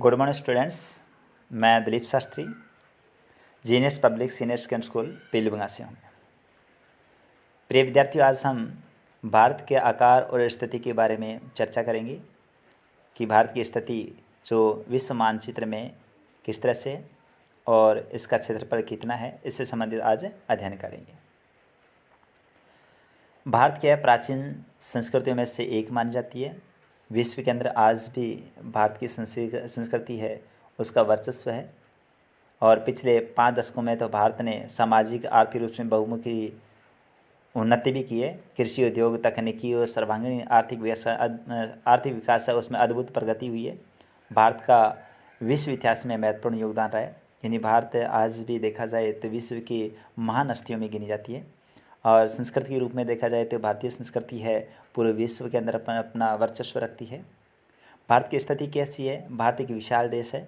Good morning students. मैं Dilip Shastri, GNS public senior secondary school Pilibanga से हूँ। प्रिय विद्यार्थियों, आज हम भारत के आकार और स्थिति के बारे में चर्चा करेंगे कि भारत की स्थिति जो विश्व मानचित्र में किस तरह से और इसका क्षेत्रफल कितना है, इससे संबंधित आज अध्ययन करेंगे। भारत क्या प्राचीन संस्कृतियों में से एक मानी जाती है। विश्व के अंदर आज भी भारत की संस्कृति है, उसका वर्चस्व है। और पिछले 5 दशकों में तो भारत ने सामाजिक आर्थिक रूप से बहुमुखी उन्नति भी की है। कृषि, उद्योग, तकनीकी और सर्वांगीण आर्थिक विकास है, उसमें अद्भुत प्रगति हुई है। भारत का विश्व इतिहास में महत्वपूर्ण योगदान रहा है। यानी भारत आज भी देखा जाए तो विश्व की महान हस्तियों में गिनी जाती है। और संस्कृति के रूप में देखा जाए तो भारतीय संस्कृति है पूरे विश्व के अंदर अपना वर्चस्व रखती है। भारत की स्थिति कैसी है? भारत एक विशाल देश है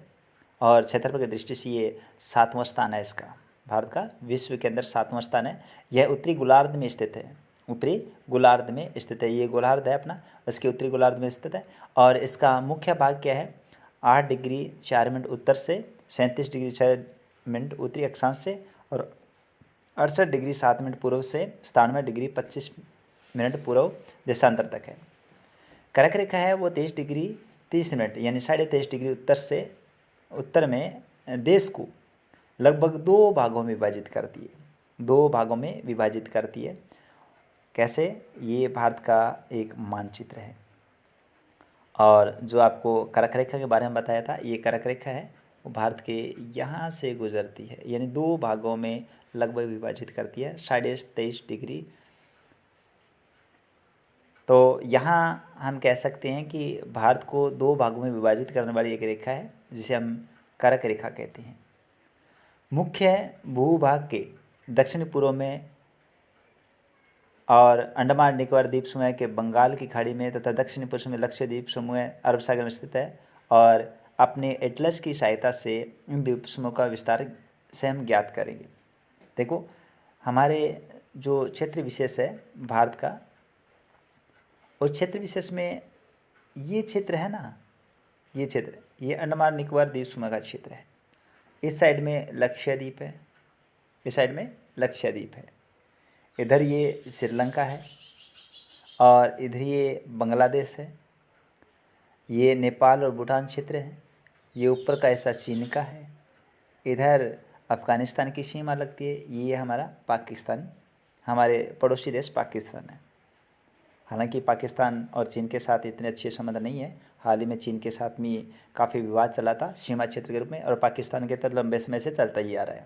और क्षेत्रफल की दृष्टि से ये 7वां स्थान है इसका। भारत का विश्व के अंदर 7वां स्थान है। यह उत्तरी गोलार्ध में स्थित है। उत्तरी गोलार्ध में स्थित है। ये गोलार्ध है अपना, उसके उत्तरी गोलार्ध में स्थित है। और इसका मुख्य भाग क्या है? 8 डिग्री 4 मिनट उत्तर से, 37 डिग्री 6 मिनट उत्तरी अक्षांश से और 68 डिग्री 7 मिनट पूर्व से 97 डिग्री 25 मिनट पूर्व देशांतर तक है। कर्क रेखा है वो 23 डिग्री 30 मिनट यानी 23.5 डिग्री उत्तर से उत्तर में देश को लगभग 2 भागों में विभाजित करती है। 2 भागों में विभाजित करती है। कैसे? ये भारत का एक मानचित्र है। और जो आपको कर्क रेखा के बारे में बताया था, ये कर्क रेखा है वो भारत के यहाँ से गुजरती है, यानी 2 भागों में लगभग विभाजित करती है, 23.5 डिग्री। तो यहाँ हम कह सकते हैं कि भारत को 2 भागों में विभाजित करने वाली एक रेखा है जिसे हम कर्क रेखा कहते हैं। मुख्य भूभाग के दक्षिण पूर्व में और अंडमान निकोबार द्वीप समूह के बंगाल की खाड़ी में तथा दक्षिण पूर्व में लक्षद्वीप समूह अरब सागर में स्थित है। और अपने एटलस की सहायता से इन द्वीप समूह का विस्तार से हम ज्ञात करेंगे। देखो, हमारे जो क्षेत्र विशेष है भारत का, और क्षेत्र विशेष में ये क्षेत्र है ना, ये क्षेत्र, ये अंडमान निकोबार द्वीप समूह का क्षेत्र है। इस साइड में लक्षद्वीप है, इस साइड में लक्षद्वीप है, इधर ये श्रीलंका है और इधर ये बांग्लादेश है, ये नेपाल और भूटान क्षेत्र है, ये ऊपर का हिस्सा चीन का है, इधर अफ़गानिस्तान की सीमा लगती है, ये हमारा पाकिस्तान, हमारे पड़ोसी देश पाकिस्तान है। हालांकि पाकिस्तान और चीन के साथ इतने अच्छे संबंध नहीं है। हाल ही में चीन के साथ में काफ़ी विवाद चला था सीमा क्षेत्र के रूप में, और पाकिस्तान के तरफ लंबे समय से चलता ही आ रहा है।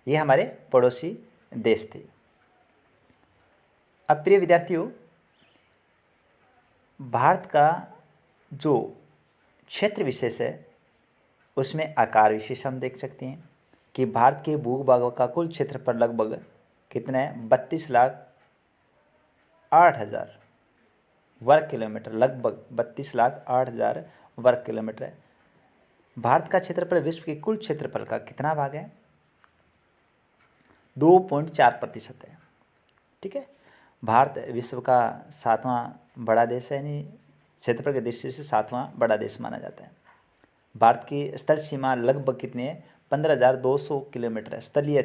ये हमारे पड़ोसी देश थे। अब प्रिय विद्यार्थियों, भारत का जो क्षेत्र विशेष है उसमें आकार विशेष हम देख सकते हैं कि भारत के भूभागों का कुल क्षेत्रफल लगभग कितना है? 32,08,000 वर्ग किलोमीटर, लगभग 32,08,000 वर्ग किलोमीटर है। भारत का क्षेत्रफल विश्व के कुल क्षेत्रफल का कितना भाग है? 2.4% है। ठीक है, भारत विश्व का 7वां बड़ा देश है, यानी क्षेत्रफल की दृष्टि से 7वां बड़ा देश माना जाता है। भारत की स्थल सीमा लगभग कितनी है? 15,200 किलोमीटर है। स्थलीय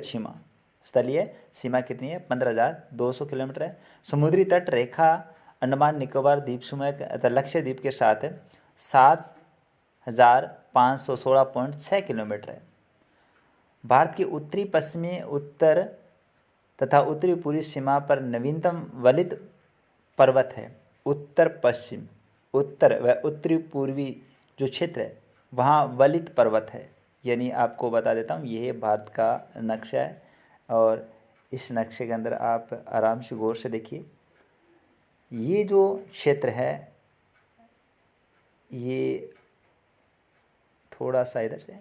सीमा कितनी है? 15,200 किलोमीटर है। समुद्री तट रेखा अंडमान निकोबार द्वीप समूह तथा लक्षद्वीप के साथ 7,516.6 किलोमीटर है। भारत की उत्तरी पश्चिमी, उत्तर तथा उत्तरी पूर्वी सीमा पर नवीनतम वलित पर्वत है। उत्तर पश्चिम, उत्तर व उत्तरी पूर्वी जो क्षेत्र है वहाँ वलित पर्वत है। यानी आपको बता देता हूँ, ये भारत का नक्शा है और इस नक्शे के अंदर आप आराम से गौर से देखिए। ये जो क्षेत्र है ये थोड़ा सा इधर से,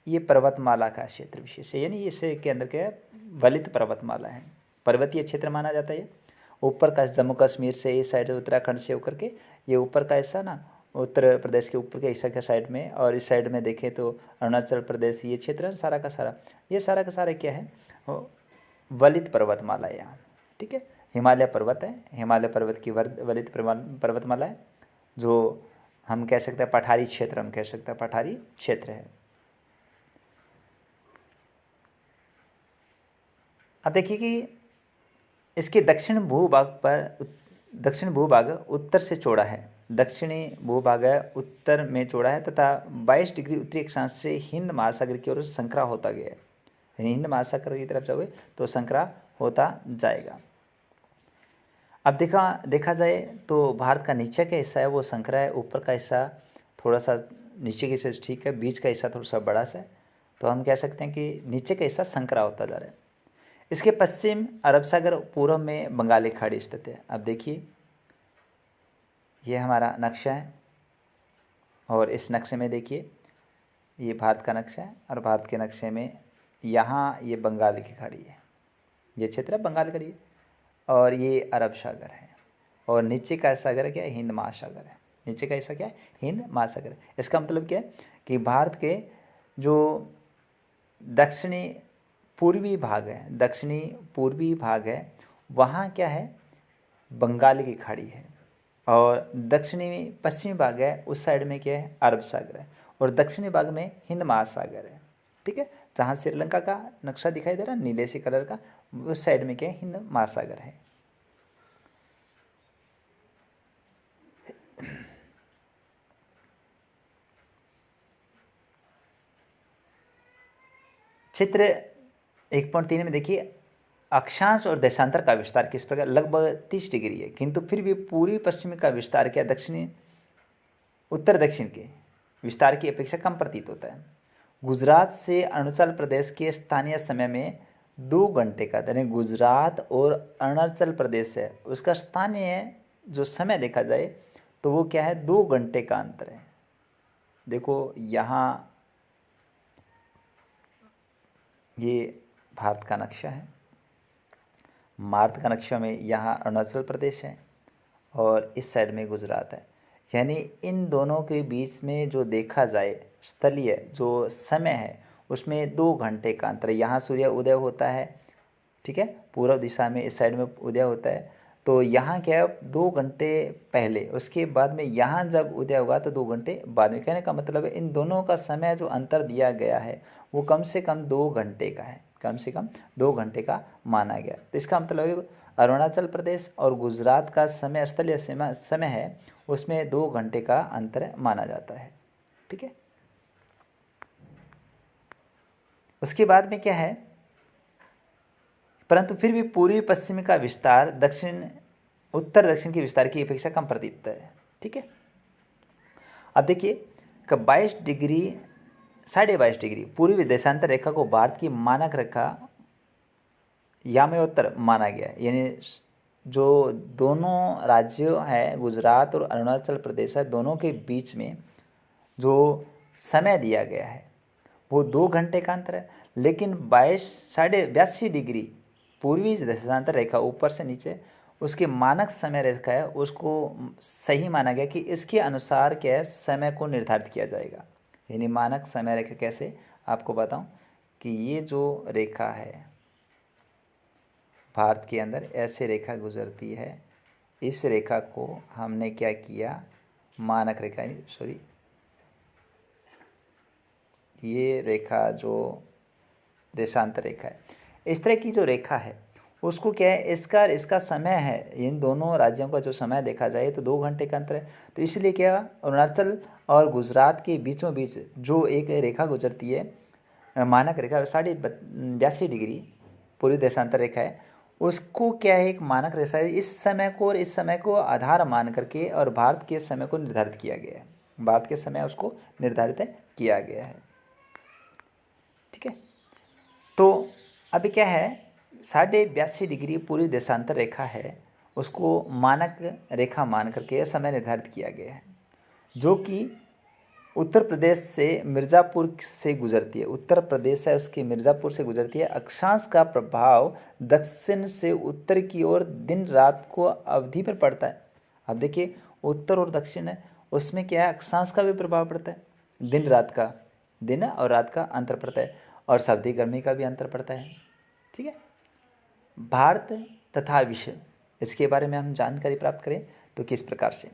ये पर्वतमाला का क्षेत्र विशेष है, यानी इससे के अंदर क्या है? वलित पर्वतमाला है, पर्वतीय क्षेत्र माना जाता है। ऊपर का जम्मू कश्मीर से इस साइड, उत्तराखंड से होकर के ये ऊपर का हिस्सा ना, उत्तर प्रदेश के ऊपर के हिस्सा के साइड में, और इस साइड में देखें तो अरुणाचल प्रदेश, ये क्षेत्र है सारा का सारा, ये सारा का सारा क्या है? वलित पर्वतमाला है यहाँ। ठीक है, हिमालय पर्वत है, हिमालय पर्वत की वलित पर्वतमाला है जो हम कह सकते हैं पठारी क्षेत्र, हम कह सकते हैं पठारी क्षेत्र है। अब देखिए कि इसके दक्षिण भूभाग उत्तर से चौड़ा है, दक्षिणी भूभाग उत्तर में चौड़ा है तथा 22 डिग्री उत्तरी अक्षांश से हिंद महासागर की ओर संकरा होता गया है। यानी हिंद महासागर की तरफ जाओगे तो संकरा होता जाएगा। अब देखा जाए तो भारत का नीचे का हिस्सा है वो संकरा है, ऊपर का हिस्सा थोड़ा सा नीचे के हिस्से से ठीक है, बीच का हिस्सा थोड़ा सा बड़ा सा है, तो हम कह सकते हैं कि नीचे का हिस्सा संकरा होता जा रहा है। इसके पश्चिम अरब सागर, पूर्व में बंगाली खाड़ी स्थित है। अब देखिए ये हमारा नक्शा है और इस नक्शे में देखिए ये भारत का नक्शा है और भारत के नक्शे में यहाँ ये बंगाल की खाड़ी है, ये क्षेत्र है बंगाल खाड़ी है और ये अरब सागर है और नीचे का सागर क्या है, हिंद महासागर है। नीचे का हिस्सा क्या है, हिंद महासागर है। इसका मतलब क्या है कि भारत के जो दक्षिणी पूर्वी भाग है वहाँ क्या है, बंगाल की खाड़ी है और दक्षिणी पश्चिमी भाग है उस साइड में क्या है, अरब सागर है और दक्षिणी भाग में हिंद महासागर है। ठीक है, जहाँ श्रीलंका का नक्शा दिखाई दे रहा है नीले से कलर का, उस साइड में क्या है, हिंद महासागर है। चित्र 1.3 में देखिए अक्षांश और देशांतर का विस्तार किस प्रकार, लगभग 30 डिग्री है, किंतु फिर भी पूर्वी पश्चिमी का विस्तार क्या दक्षिणी उत्तर दक्षिण के विस्तार की अपेक्षा कम प्रतीत होता है। गुजरात से अरुणाचल प्रदेश के स्थानीय समय में 2 घंटे का, यानी गुजरात और अरुणाचल प्रदेश है उसका स्थानीय जो समय देखा जाए तो वो क्या है, 2 घंटे का अंतर है। देखो यहाँ ये भारत का नक्शा है, भारत का नक्शा में यहाँ अरुणाचल प्रदेश है और इस साइड में गुजरात है। यानी इन दोनों के बीच में जो देखा जाए स्थलीय जो समय है उसमें 2 घंटे का अंतर है। यहाँ सूर्य उदय होता है, ठीक है, पूर्व दिशा में इस साइड में उदय होता है, तो यहाँ क्या है 2 घंटे पहले, उसके बाद में यहाँ जब उदय होगा तो 2 घंटे बाद में। कहने का मतलब है इन दोनों का समय जो अंतर दिया गया है वो कम से कम 2 घंटे का है, कम से कम 2 घंटे का माना गया। तो इसका मतलब है अरुणाचल प्रदेश और गुजरात का समय स्थलीय समय है उसमें 2 घंटे का अंतर माना जाता है। ठीक है, उसके बाद में क्या है, परंतु फिर भी पूर्वी पश्चिमी का विस्तार उत्तर दक्षिण के विस्तार की अपेक्षा कम प्रतीत है। ठीक है, अब देखिए कि 22 डिग्री 22.5 डिग्री पूर्वी देशांतर रेखा को भारत की मानक रेखा यामयोत्तर माना गया, यानी जो दोनों राज्यों हैं गुजरात और अरुणाचल प्रदेश है दोनों के बीच में जो समय दिया गया है वो 2 घंटे का अंतर है। लेकिन 82 डिग्री पूर्वी देशांतर रेखा ऊपर से नीचे उसकी मानक समय रेखा है उसको सही माना गया कि इसके अनुसार क्या है समय को निर्धारित किया जाएगा। यानी मानक समय रेखा कैसे आपको बताऊं कि ये जो रेखा है भारत के अंदर ऐसे रेखा गुजरती है, इस रेखा को हमने क्या किया मानक रेखा, सॉरी ये रेखा जो देशांतर रेखा है, इस तरह की जो रेखा है उसको क्या है इसका समय है, इन दोनों राज्यों का जो समय देखा जाए तो 2 घंटे का अंतर है। तो इसलिए क्या अरुणाचल और गुजरात के बीचों बीच जो एक रेखा गुजरती है मानक रेखा 82 डिग्री पूरी देशांतर रेखा है उसको क्या है एक मानक रेखा है, इस समय को और इस समय को आधार मान करके और भारत के समय को निर्धारित किया गया है, भारत के समय उसको निर्धारित किया गया है। ठीक है, तो अभी क्या है 82.5 डिग्री पूरी देशांतर रेखा है उसको मानक रेखा मान करके समय निर्धारित किया गया है जो कि उत्तर प्रदेश से मिर्ज़ापुर से गुजरती है, उत्तर प्रदेश है उसकी मिर्ज़ापुर से गुजरती है। अक्षांश का प्रभाव दक्षिण से उत्तर की ओर दिन रात को अवधि पर पड़ता है। अब देखिए उत्तर और दक्षिण है उसमें क्या है अक्षांश का भी प्रभाव पड़ता है, दिन रात का, दिन और रात का अंतर पड़ता है और सर्दी गर्मी का भी अंतर पड़ता है। ठीक है, भारत तथा विश्व इसके बारे में हम जानकारी प्राप्त करें तो किस प्रकार से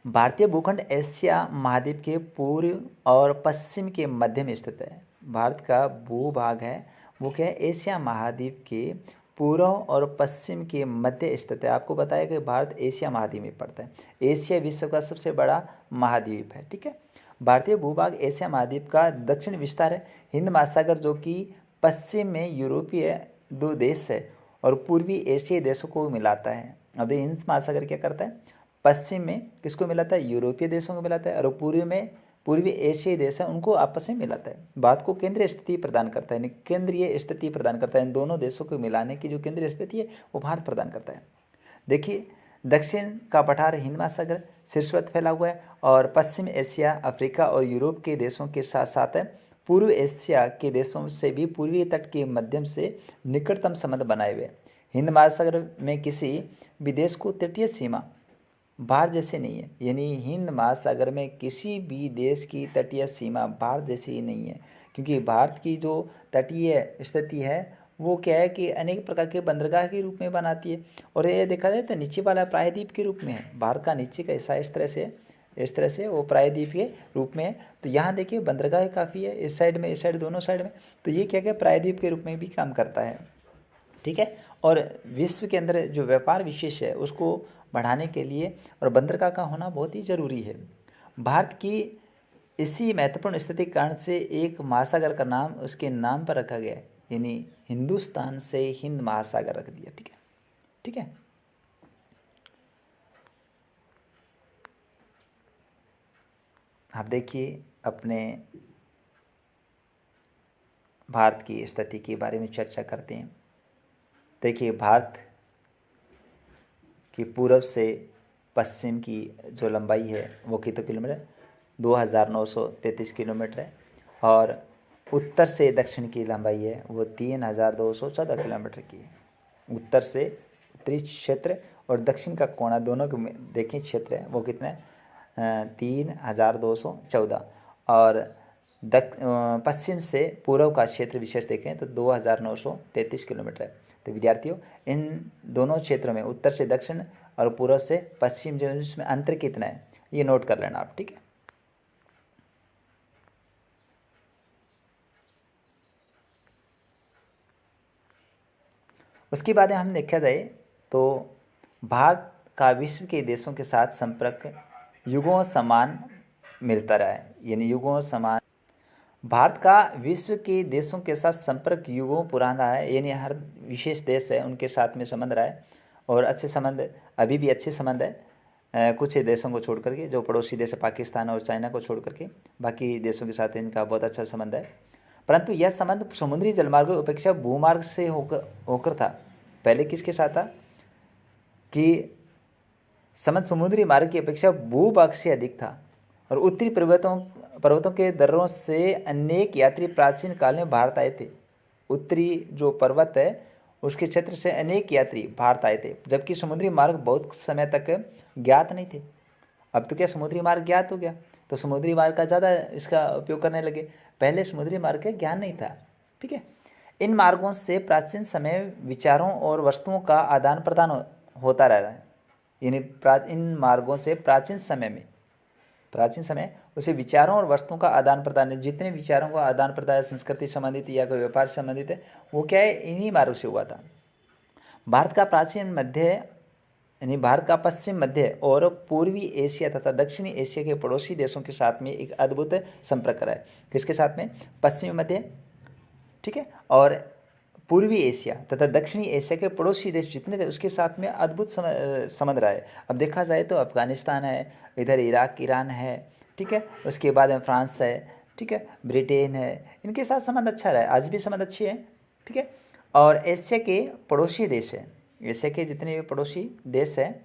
भारतीय भूखंड एशिया महाद्वीप के पूर्व और पश्चिम के मध्य में स्थित है। भारत का भूभाग है वो क्या है, एशिया महाद्वीप के पूर्व और पश्चिम के मध्य स्थित है। आपको बताया कि भारत एशिया महाद्वीप में पड़ता है। एशिया विश्व का सबसे बड़ा महाद्वीप है, ठीक है। भारतीय भूभाग एशिया महाद्वीप का दक्षिण विस्तार है। हिंद महासागर जो कि पश्चिम में यूरोपीय दो देश है और पूर्वी एशियाई देशों को मिलाता है। अब देखिए हिंद महासागर क्या करता है, पश्चिम में किसको मिलाता है, यूरोपीय देशों को मिलाता है, और पूर्व में पूर्वी एशियाई देश है उनको आपस में मिलाता है। बात को केंद्रीय स्थिति प्रदान करता है, यानी केंद्रीय स्थिति प्रदान करता है। इन दोनों देशों को मिलाने की जो केंद्रीय स्थिति है वो भारत प्रदान करता है। देखिए दक्षिण का पठार हिंद महासागर शीर्षवत फैला हुआ है और पश्चिम एशिया, अफ्रीका और यूरोप के देशों के साथ साथ पूर्व एशिया के देशों से भी पूर्वी तट के माध्यम से निकटतम संबंध बनाए हुए। हिंद महासागर में किसी भी देश को तटीय सीमा भारत जैसे नहीं है, यानी हिंद महासागर में किसी भी देश की तटीय सीमा भारत जैसी ही नहीं है, क्योंकि भारत की जो तटीय स्थिति है वो क्या है कि अनेक प्रकार के बंदरगाह के रूप में बनाती है। और ये देखा जाए तो नीचे वाला प्रायद्वीप के रूप में है। भारत का नीचे का हिस्सा इस तरह से वो प्रायद्वीप के रूप में है। तो यहाँ देखिए बंदरगाह काफ़ी है, इस साइड में, इस साइड, दोनों साइड में। तो ये क्या क्या प्रायद्वीप के रूप में भी काम करता है, ठीक है। और विश्व के अंदर जो व्यापार विशेष है उसको बढ़ाने के लिए और बंदरगाह का होना बहुत ही ज़रूरी है। भारत की इसी महत्वपूर्ण स्थिति के कारण से एक महासागर का नाम उसके नाम पर रखा गया है, यानी हिंदुस्तान से हिंद महासागर रख दिया, ठीक है, ठीक है। आप देखिए अपने भारत की स्थिति के बारे में चर्चा करते हैं। देखिए भारत की पूर्व से पश्चिम की जो लंबाई है वो कितने किलोमीटर, 2933 किलोमीटर है। और उत्तर से दक्षिण की लंबाई है वो 3214 किलोमीटर की है। उत्तर से उत्तरी क्षेत्र और दक्षिण का कोना दोनों के देखें क्षेत्र है वो कितना है, 3214। और पश्चिम से पूर्व का क्षेत्र विशेष देखें तो 2933 किलोमीटर है। तो विद्यार्थियों इन दोनों क्षेत्रों में उत्तर से दक्षिण और पूर्व से पश्चिम जो इसमें अंतर कितना है ये नोट कर लेना आप, ठीक है। उसके बाद हम देखा जाए तो भारत का विश्व के देशों के साथ संपर्क युगों समान मिलता रहा है, यानी युगों समान। भारत का विश्व के देशों के साथ संपर्क युगों पुराना है, यानी हर विशेष देश है उनके साथ में संबंध रहा है और अच्छे संबंध, अभी भी अच्छे संबंध है। कुछ देशों को छोड़ करके, जो पड़ोसी देश है पाकिस्तान और चाइना को छोड़ करके, बाकी देशों के साथ इनका बहुत अच्छा संबंध है। परंतु यह संबंध समुद्री जलमार्गों की अपेक्षा भूमार्ग से होकर था। पहले किसके साथ था कि संबंध समुद्री मार्ग की अपेक्षा भूभाग से अधिक था और उत्तरी पर्वतों के दर्रों से अनेक यात्री प्राचीन काल में भारत आए थे। उत्तरी जो पर्वत है उसके क्षेत्र से अनेक यात्री भारत आए थे, जबकि समुद्री मार्ग बहुत समय तक ज्ञात नहीं थे। अब तो क्या समुद्री मार्ग ज्ञात हो गया, तो समुद्री मार्ग का ज़्यादा इसका उपयोग करने लगे। पहले समुद्री मार्ग का ज्ञान नहीं था, ठीक है। इन मार्गों से प्राचीन समय विचारों और वस्तुओं का आदान प्रदान होता रहा है, यानी इन मार्गों से प्राचीन समय उसे विचारों और वस्तुओं का आदान प्रदान, जितने विचारों का आदान प्रदान संस्कृति संबंधित या कोई व्यापार संबंधित है वो क्या है, इन्हीं मार्गों से हुआ था। भारत का प्राचीन मध्य यानी भारत का पश्चिम मध्य और पूर्वी एशिया तथा दक्षिणी एशिया के पड़ोसी देशों के साथ में एक अद्भुत संपर्क रहा है। किसके साथ में, पश्चिमी मध्य, ठीक है, और पूर्वी एशिया तथा दक्षिणी एशिया के पड़ोसी देश जितने थे उसके साथ में अद्भुत संबंध रहा है। अब देखा जाए तो अफगानिस्तान है, इधर इराक ईरान है, ठीक है, उसके बाद में फ्रांस है, ठीक है, ब्रिटेन है, इनके साथ संबंध अच्छा रहा है, आज भी संबंध अच्छे हैं, ठीक है। और एशिया के पड़ोसी देश है, एशिया के जितने भी पड़ोसी देश हैं,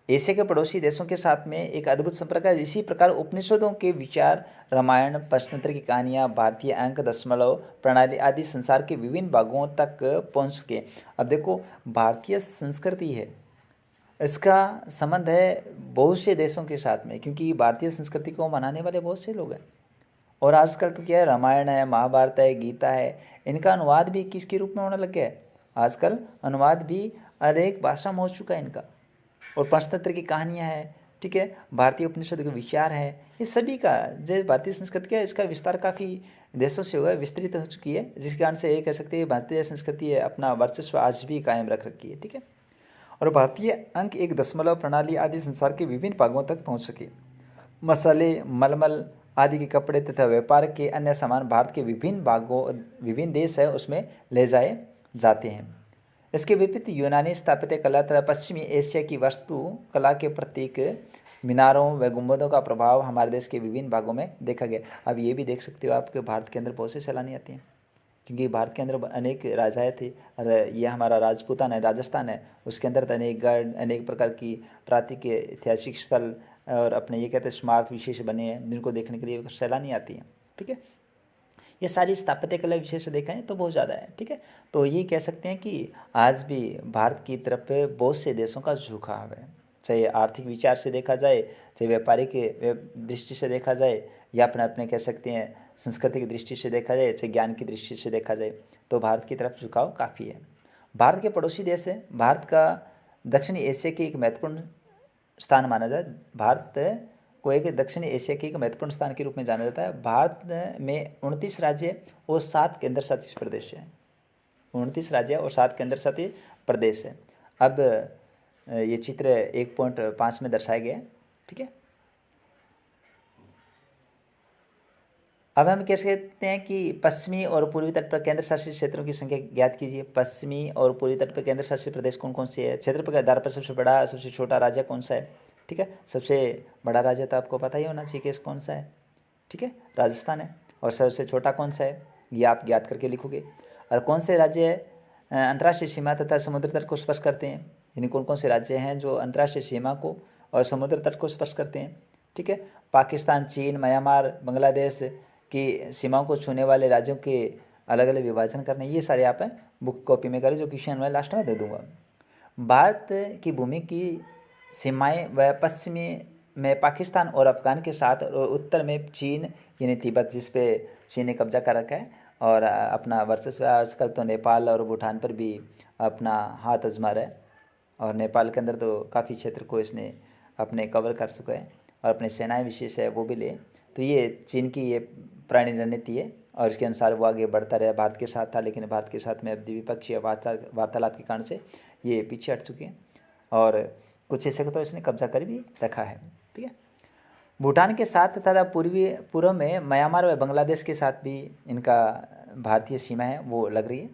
एशिया के पड़ोसी देशों के साथ में एक अद्भुत संपर्क है। इसी प्रकार उपनिषदों के विचार, रामायण, पंचतंत्र की कहानियाँ, भारतीय अंक, दशमलव प्रणाली आदि संसार के विभिन्न भागों तक पहुँच के। अब देखो भारतीय संस्कृति है, इसका संबंध है बहुत से देशों के साथ में, क्योंकि भारतीय संस्कृति को मनाने वाले बहुत से लोग हैं। और आजकल तो क्या है, रामायण है, महाभारत है, गीता है, इनका अनुवाद भी किसके रूप में होने लग गया है, आजकल अनुवाद भी अनेक भाषा में हो चुका है इनका, और पंचतंत्र की कहानियाँ हैं, ठीक है, भारतीय उपनिषद के विचार है, ये सभी का जो भारतीय संस्कृति है इसका विस्तार काफ़ी देशों से हुआ है, विस्तृत हो चुकी है, जिस कारण से ये कह सकते हैं भारतीय संस्कृति है अपना वर्चस्व आज भी कायम रख रखी है, ठीक है। और भारतीय अंक एक दशमलव प्रणाली आदि संसार के विभिन्न भागों तक पहुंच सके। मसाले, मलमल आदि के कपड़े तथा व्यापार के अन्य सामान भारत के विभिन्न देश है उसमें ले जाए जाते हैं। इसके विपरीत यूनानी स्थापत्य कला तथा पश्चिमी एशिया की वास्तु कला के प्रतीक मीनारों व गुंबदों का प्रभाव हमारे देश के विभिन्न भागों में देखा गया। अब ये भी देख सकते हो आप कि भारत के अंदर बहुत से सैलानी आते हैं, क्योंकि भारत के अंदर अनेक राजाएँ थे। और ये हमारा राजपूताना है, राजस्थान है, उसके अंदर तो अनेक गढ़, अनेक प्रकार की प्राकृतिक ऐतिहासिक स्थल और अपने ये कहते हैं स्मारक विशेष बने हैं जिनको देखने के लिए सैलानी आती हैं, ठीक है। ये सारी स्थापत्य कला विशेष देखें तो बहुत ज़्यादा है, ठीक है। तो ये कह सकते हैं कि आज भी भारत की तरफ बहुत से देशों का झुकाव है, चाहे आर्थिक विचार से देखा जाए, चाहे व्यापारिक दृष्टि से देखा जाए, या अपने अपने कह सकते हैं संस्कृति की दृष्टि से देखा जाए, चाहे ज्ञान की दृष्टि से देखा जाए, तो भारत की तरफ झुकाव काफ़ी है। भारत के पड़ोसी देश है, भारत का दक्षिणी एशिया की एक महत्वपूर्ण स्थान माना जाए, भारत को एक दक्षिणी एशिया के एक महत्वपूर्ण स्थान के रूप में जाना जाता है। भारत में 29 राज्य और 7 केंद्र शासित प्रदेश है, 29 राज्य और 7 केंद्र शासित प्रदेश है। अब ये चित्र 1.5 में दर्शाया गया है, ठीक है। अब हम कह सकते हैं कि पश्चिमी और पूर्वी तट पर केंद्र शासित क्षेत्रों की संख्या ज्ञात कीजिए। पश्चिमी और पूर्वी तट पर केंद्र शासित प्रदेश कौन कौन से है, क्षेत्र के आधार पर सबसे बड़ा सबसे छोटा राज्य कौन सा है, ठीक है। सबसे बड़ा राज्य तो आपको पता ही होना चाहिए कि कौन सा है, ठीक है, राजस्थान है। और सबसे छोटा कौन सा है ये आप ज्ञात करके लिखोगे। और कौन से राज्य अंतर्राष्ट्रीय सीमा तथा समुद्र तट को स्पर्श करते हैं, यानी कौन कौन से राज्य हैं जो अंतर्राष्ट्रीय सीमा को और समुद्र तट को स्पर्श करते हैं, ठीक है। पाकिस्तान, चीन, म्यांमार, बांग्लादेश की सीमाओं को छूने वाले राज्यों के अलग अलग विभाजन करने, ये सारे आप बुक कॉपी में करें, जो क्वेश्चन मैं लास्ट में दे दूंगा। भारत की भूमि की सीमाएं व पश्चिमी में पाकिस्तान और अफगान के साथ, और उत्तर में चीन यानी तिब्बत जिस पे चीन ने कब्जा कर रखा है, और अपना वर्चस्व आजकल तो नेपाल और भूटान पर भी अपना हाथ आजमा रहा है, और नेपाल के अंदर तो काफ़ी क्षेत्र को इसने अपने कवर कर चुका है, और अपने सेनाएं विशेष है वो भी ले। तो ये चीन की ये पुरानी रणनीति है, और इसके अनुसार वो आगे बढ़ता रहा, भारत के साथ था, लेकिन भारत के साथ में अब द्विपक्षीय वार्तालाप के कारण से ये पीछे हट चुके हैं, और कुछ हिस्से को तो इसने कब्जा कर भी रखा है, ठीक है। भूटान के साथ तथा पूर्व में म्यांमार व बांग्लादेश के साथ भी इनका भारतीय सीमा है वो लग रही है,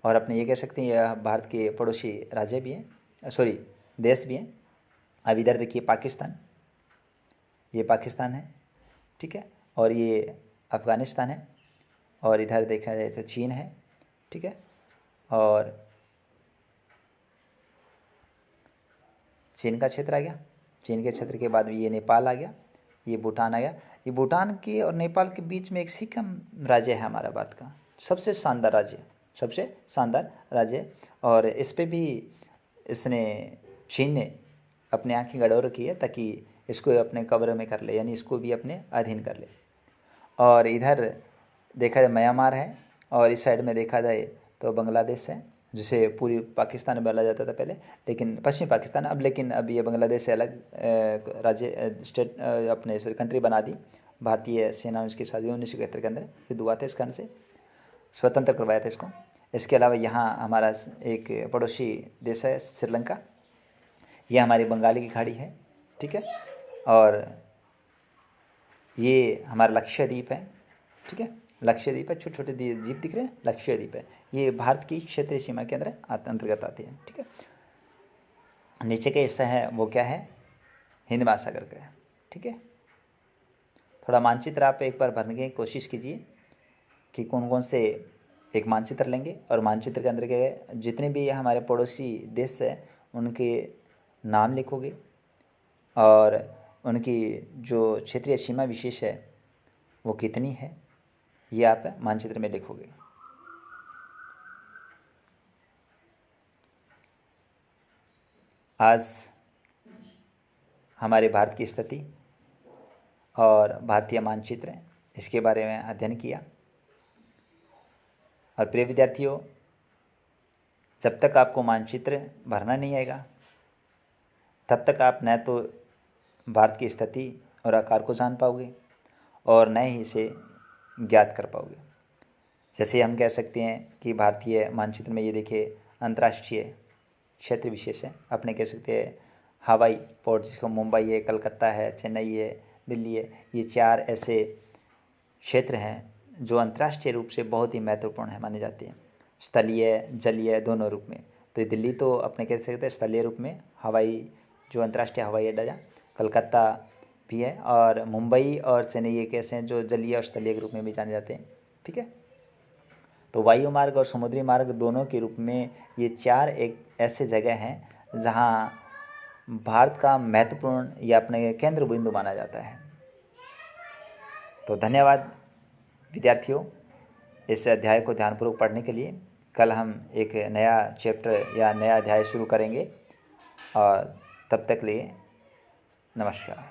और अपने ये कह सकते हैं यह भारत के पड़ोसी राज्य भी हैं, सॉरी देश भी हैं। अब इधर देखिए पाकिस्तान, ये पाकिस्तान है, ठीक है, और ये अफ़गानिस्तान है, और इधर देखा जाए तो चीन है, ठीक है, और चीन का क्षेत्र आ गया। चीन के क्षेत्र के बाद ये नेपाल आ गया, ये भूटान आ गया। ये भूटान के और नेपाल के बीच में एक सिक्किम राज्य है हमारा भारत का, सबसे शानदार राज्य, सबसे शानदार राज्य, और इस पे भी इसने चीन ने अपने आँखें गड़ो रखी है ताकि इसको अपने कब्र में कर ले, यानी इसको भी अपने अधीन कर ले। और इधर देखा जाए म्यांमार है, और इस साइड में देखा जाए तो बांग्लादेश है, जिसे पूरी पाकिस्तान बोला जाता था पहले, लेकिन पश्चिमी पाकिस्तान अब, लेकिन अब ये बांग्लादेश से अलग राज्य स्टेट अपने कंट्री बना दी। भारतीय सेना उसके साथ 1971 के अंदर युद्ध हुआ था, इस कारण से स्वतंत्र करवाया था इसको। इसके अलावा यहाँ हमारा एक पड़ोसी देश है श्रीलंका, यह हमारी बंगाली की खाड़ी है, ठीक है, और ये हमारा लक्षद्वीप है, ठीक है, लक्षद्वीप है, छोटे छोटे द्वीप दिख रहे हैं, लक्षद्वीप है, ये भारत की क्षेत्रीय सीमा के अंदर अंतर्गत आते हैं, ठीक है। नीचे का हिस्सा है वो क्या है, हिंद महासागर का है, ठीक है। थोड़ा मानचित्र आप एक बार भरने की कोशिश कीजिए कि कौन कौन से, एक मानचित्र लेंगे, और मानचित्र के अंदर के जितने भी हमारे पड़ोसी देश है उनके नाम लिखोगे, और उनकी जो क्षेत्रीय सीमा विशेष है वो कितनी है ये आप मानचित्र में लिखोगे। आज हमारे भारत की स्थिति और भारतीय मानचित्र इसके बारे में अध्ययन किया। और प्रिय विद्यार्थियों, जब तक आपको मानचित्र भरना नहीं आएगा तब तक आप न तो भारत की स्थिति और आकार को जान पाओगे और न ही इसे ज्ञात कर पाओगे। जैसे हम कह सकते हैं कि भारतीय मानचित्र में ये देखिए अंतर्राष्ट्रीय क्षेत्र विशेष है। अपने कह सकते हैं हवाई पोर्ट, जिसको मुंबई है, कलकत्ता है, चेन्नई है, दिल्ली है, ये 4 ऐसे क्षेत्र हैं जो अंतर्राष्ट्रीय रूप से बहुत ही महत्वपूर्ण है माने जाते हैं, स्थलीय जलीय दोनों रूप में। तो ये दिल्ली तो अपने कह सकते हैं स्थलीय रूप में, हवाई जो अंतर्राष्ट्रीय हवाई अड्डा है, कलकत्ता भी है, और मुंबई और चेन्नई एक ऐसे हैं जो जलीय और स्थलीय के रूप में भी जाने जाते हैं। ठीक है, तो वायु मार्ग और समुद्री मार्ग दोनों के रूप में ये 4 एक ऐसे जगह हैं जहाँ भारत का महत्वपूर्ण या अपने केंद्र बिंदु माना जाता है। तो धन्यवाद विद्यार्थियों, इस अध्याय को ध्यानपूर्वक पढ़ने के लिए। कल हम एक नया चैप्टर या नया अध्याय शुरू करेंगे, और तब तक लिए नमस्कार।